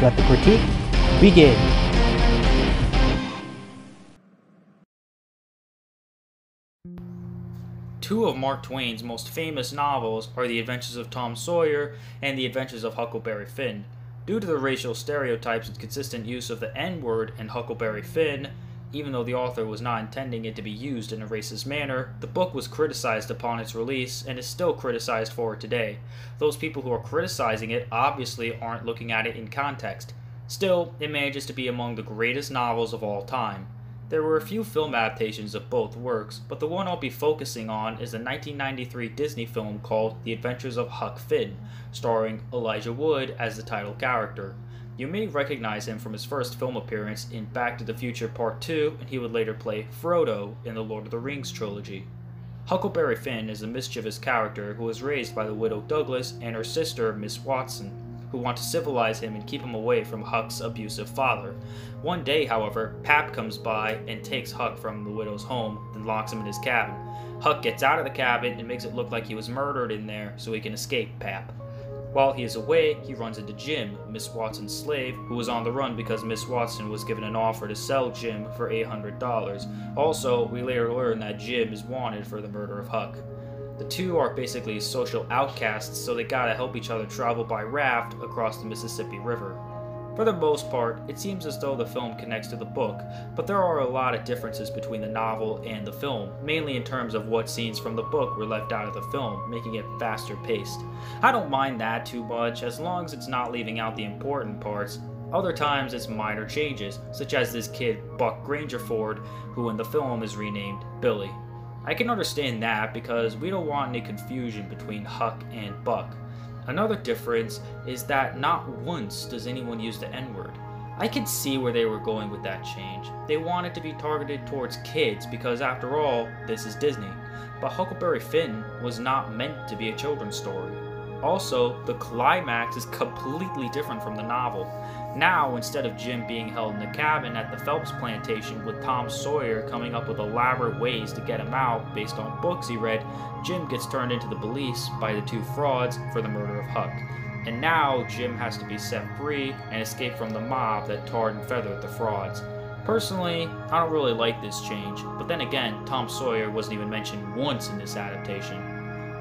Let the critique begin. Two of Mark Twain's most famous novels are The Adventures of Tom Sawyer and The Adventures of Huckleberry Finn. Due to the racial stereotypes and consistent use of the N-word in Huckleberry Finn, even though the author was not intending it to be used in a racist manner, the book was criticized upon its release and is still criticized for it today. Those people who are criticizing it obviously aren't looking at it in context. Still, it manages to be among the greatest novels of all time. There were a few film adaptations of both works, but the one I'll be focusing on is the 1993 Disney film called The Adventures of Huck Finn, starring Elijah Wood as the title character. You may recognize him from his first film appearance in Back to the Future Part 2, and he would later play Frodo in the Lord of the Rings trilogy. Huckleberry Finn is a mischievous character who was raised by the widow Douglas and her sister, Miss Watson, who want to civilize him and keep him away from Huck's abusive father. One day, however, Pap comes by and takes Huck from the widow's home, then locks him in his cabin. Huck gets out of the cabin and makes it look like he was murdered in there so he can escape Pap. While he is away, he runs into Jim, Miss Watson's slave, who was on the run because Miss Watson was given an offer to sell Jim for $800. Also, we later learn that Jim is wanted for the murder of Huck. The two are basically social outcasts, so they gotta help each other travel by raft across the Mississippi River. For the most part, it seems as though the film connects to the book, but there are a lot of differences between the novel and the film, mainly in terms of what scenes from the book were left out of the film, making it faster paced. I don't mind that too much, as long as it's not leaving out the important parts. Other times it's minor changes, such as this kid Buck Grangerford, who in the film is renamed Billy. I can understand that because we don't want any confusion between Huck and Buck. Another difference is that not once does anyone use the N-word. I can see where they were going with that change. They wanted to be targeted towards kids because after all, this is Disney. But Huckleberry Finn was not meant to be a children's story. Also, the climax is completely different from the novel. Now, instead of Jim being held in the cabin at the Phelps plantation with Tom Sawyer coming up with elaborate ways to get him out based on books he read, Jim gets turned into the police by the two frauds for the murder of Huck. And now, Jim has to be set free and escape from the mob that tarred and feathered the frauds. Personally, I don't really like this change, but then again, Tom Sawyer wasn't even mentioned once in this adaptation.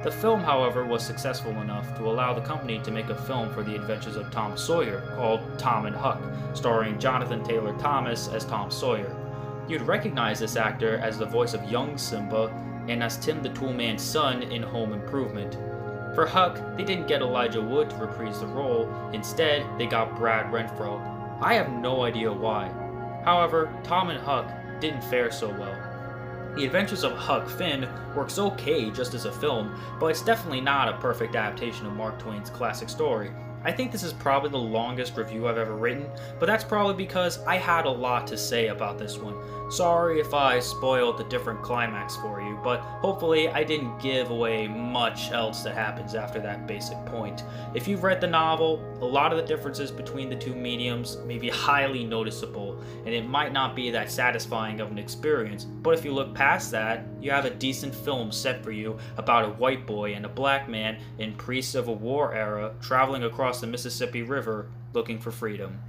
The film, however, was successful enough to allow the company to make a film for the adventures of Tom Sawyer called Tom and Huck, starring Jonathan Taylor Thomas as Tom Sawyer. You'd recognize this actor as the voice of young Simba and as Tim the Toolman's son in Home Improvement. For Huck, they didn't get Elijah Wood to reprise the role, instead they got Brad Renfro. I have no idea why. However, Tom and Huck didn't fare so well. The Adventures of Huck Finn works okay just as a film, but it's definitely not a perfect adaptation of Mark Twain's classic story. I think this is probably the longest review I've ever written, but that's probably because I had a lot to say about this one. Sorry if I spoiled the different climax for you, but hopefully I didn't give away much else that happens after that basic point. If you've read the novel, a lot of the differences between the two mediums may be highly noticeable, and it might not be that satisfying of an experience, but if you look past that, you have a decent film set for you about a white boy and a black man in pre-Civil War era traveling across the Mississippi River looking for freedom.